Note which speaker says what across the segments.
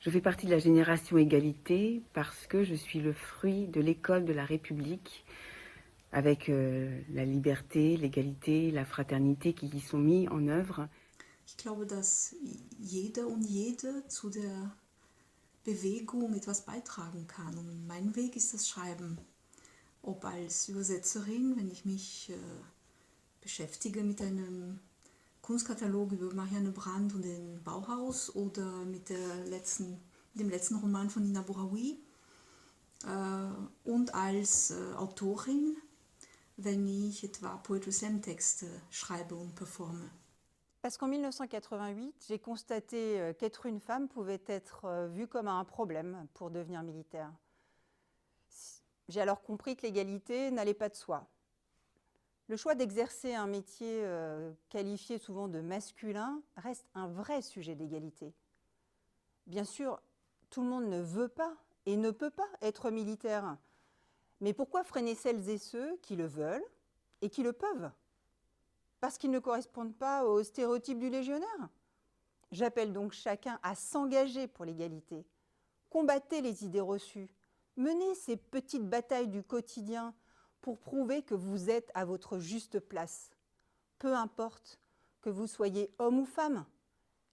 Speaker 1: Je fais partie de la génération égalité parce que je suis le fruit de l'école de la République avec la liberté, l'égalité, la fraternité qui y sont mis en œuvre.
Speaker 2: Ich glaube, dass jeder und jede zu der Bewegung etwas beitragen kann. Und mein Weg ist das Schreiben. Ob als Übersetzerin, wenn ich mich beschäftige mit einem Kunstkatalog über Marianne Brandt und den Bauhaus oder mit dem letzten Roman von Nina Bouraoui und als Autorin, wenn ich etwa Poetry Slam Texte schreibe und performe.
Speaker 3: Parce qu'en 1988, j'ai constaté qu'être une femme pouvait être vu comme un problème pour devenir militaire. J'ai alors compris que l'égalité n'allait pas de soi. Le choix d'exercer un métier qualifié souvent de masculin reste un vrai sujet d'égalité. Bien sûr, tout le monde ne veut pas et ne peut pas être militaire. Mais pourquoi freiner celles et ceux qui le veulent et qui le peuvent ? Parce qu'ils ne correspondent pas aux stéréotypes du légionnaire. J'appelle donc chacun à s'engager pour l'égalité. Combattez les idées reçues. Menez ces petites batailles du quotidien pour prouver que vous êtes à votre juste place. Peu importe que vous soyez homme ou femme,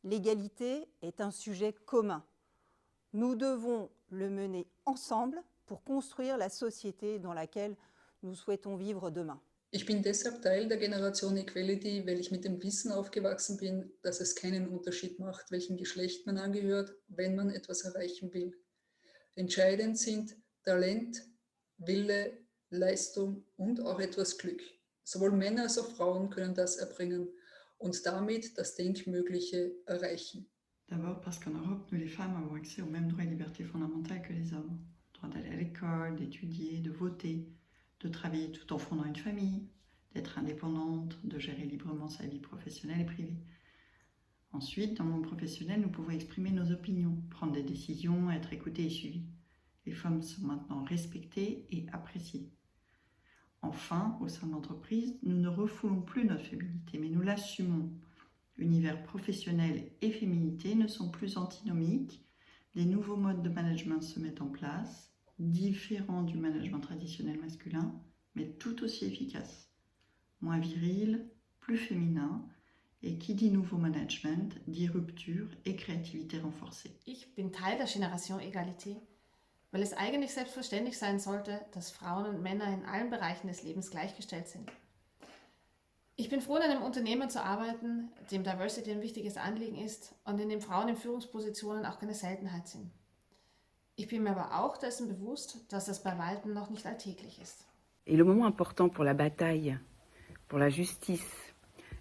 Speaker 3: l'égalité est un sujet commun. Nous devons le mener ensemble pour construire la société dans laquelle nous souhaitons vivre demain.
Speaker 4: Ich bin deshalb Teil der Generation Equality, weil ich mit dem Wissen aufgewachsen bin, dass es keinen Unterschied macht, welchem Geschlecht man angehört, wenn man etwas erreichen will. Entscheidend sind Talent, Wille, Leistung und auch etwas Glück. Sowohl Männer als auch Frauen können das erbringen und damit das Denkmögliche erreichen.
Speaker 5: D'abord parce qu'en Europe, nous les femmes avons accès aux mêmes droits et libertés fondamentales que les hommes. Droit d'aller à l'école, d'étudier, de voter, de travailler tout en fondant une famille, d'être indépendante, de gérer librement sa vie professionnelle et privée. Ensuite, dans le monde professionnel, nous pouvons exprimer nos opinions, prendre des décisions, être écoutées et suivies. Les femmes sont maintenant respectées et appréciées. Enfin, au sein de l'entreprise, nous ne refoulons plus notre féminité, mais nous l'assumons. Univers professionnel et féminité ne sont plus antinomiques. Des nouveaux modes de management se mettent en place, différents du management traditionnel masculin, mais tout aussi efficaces. Moins viril, plus féminin, et qui dit nouveau management, dit rupture et créativité renforcée.
Speaker 6: Ich bin Teil der Generation Egalité, weil es eigentlich selbstverständlich sein sollte, dass Frauen und Männer in allen Bereichen des Lebens gleichgestellt sind. Ich bin froh, in einem Unternehmen zu arbeiten, dem Diversity ein wichtiges Anliegen ist und in dem Frauen in Führungspositionen auch keine Seltenheit sind. Ich bin mir aber auch dessen bewusst, dass das bei weitem noch nicht alltäglich ist.
Speaker 1: Et le moment important pour la bataille, pour la justice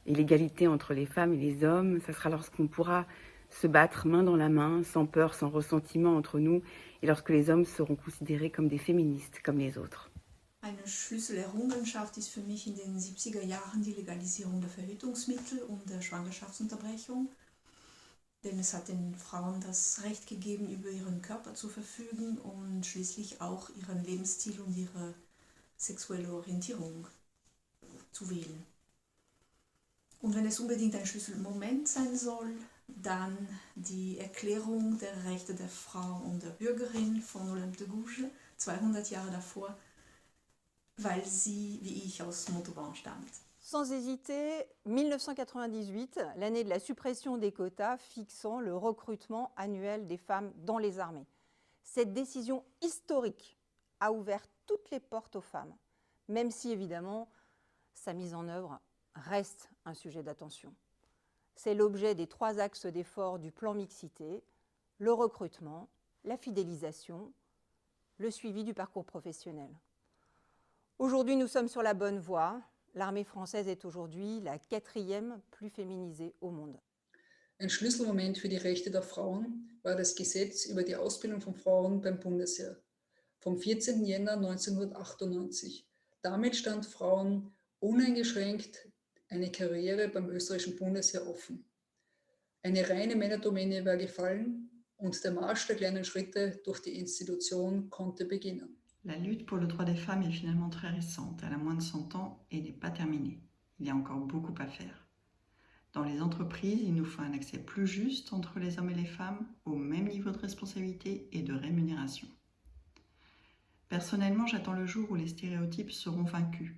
Speaker 1: et l'égalité entre les femmes et les hommes, ça sera lorsqu'on pourra se battre main dans la main, sans peur, sans ressentiment entre nous, et lorsque les hommes seront considérés comme des féministes, comme les autres.
Speaker 2: Eine Schlüsselerrungenschaft ist für mich in den 70er Jahren die Legalisierung der Verhütungsmittel und der Schwangerschaftsunterbrechung. Denn es hat den Frauen das Recht gegeben, über ihren Körper zu verfügen und schließlich auch ihren Lebensstil und ihre sexuelle Orientierung zu wählen. Und wenn es unbedingt ein Schlüsselmoment sein soll, dann die Erklärung der Rechte der Frau und der Bürgerin von Olympe de Gouges, 200 Jahre davor, weil sie, wie ich, aus Montauban stammt.
Speaker 3: Sans hésiter, 1998, l'année de la suppression des quotas fixant le recrutement annuel des femmes dans les armées. Cette décision historique a ouvert toutes les portes aux femmes, même si évidemment sa mise en œuvre reste un sujet d'attention. C'est l'objet des 3 axes d'effort du plan mixité, le recrutement, la fidélisation, le suivi du parcours professionnel. Aujourd'hui, nous sommes sur la bonne voie. L'armée française est aujourd'hui la 4e plus féminisée au monde.
Speaker 4: Ein Schlüsselmoment für die Rechte der Frauen war das Gesetz über die Ausbildung von Frauen beim Bundesheer vom 14. Jänner 1998. Damit stand Frauen uneingeschränkt eine Karriere beim österreichischen Bundesheer offen. Eine reine Männerdomäne war gefallen und der Marsch der kleinen Schritte durch die Institution konnte beginnen.
Speaker 5: La lutte pour le droit des femmes est finalement très récente, elle a moins de 100 ans et n'est pas terminée. Il y a encore beaucoup à faire. Dans les entreprises, il nous faut un accès plus juste entre les hommes et les femmes, au même niveau de responsabilité et de rémunération. Personnellement, j'attends le jour où les stéréotypes seront vaincus,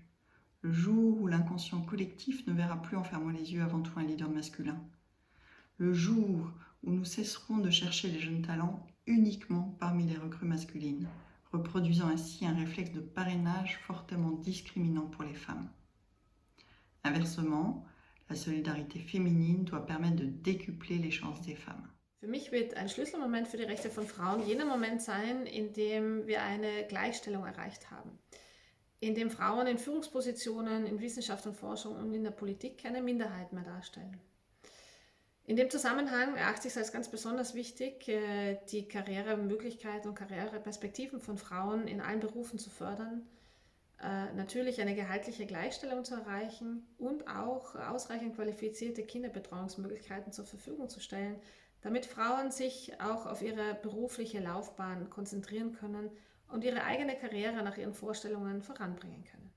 Speaker 5: le jour où l'inconscient collectif ne verra plus en fermant les yeux avant tout un leader masculin, le jour où nous cesserons de chercher les jeunes talents uniquement parmi les recrues masculines, reproduisant ainsi un réflexe de parrainage fortement discriminant pour les femmes. Inversement, la Solidarité féminine doit permettre de décupler les chances des femmes.
Speaker 6: Für mich wird ein Schlüsselmoment für die Rechte von Frauen jener Moment sein, in dem wir eine Gleichstellung erreicht haben, in dem Frauen in Führungspositionen, in Wissenschaft und Forschung und in der Politik keine Minderheit mehr darstellen. In dem Zusammenhang erachte ich es als ganz besonders wichtig, die Karrieremöglichkeiten und Karriereperspektiven von Frauen in allen Berufen zu fördern, natürlich eine gehaltliche Gleichstellung zu erreichen und auch ausreichend qualifizierte Kinderbetreuungsmöglichkeiten zur Verfügung zu stellen, damit Frauen sich auch auf ihre berufliche Laufbahn konzentrieren können und ihre eigene Karriere nach ihren Vorstellungen voranbringen können.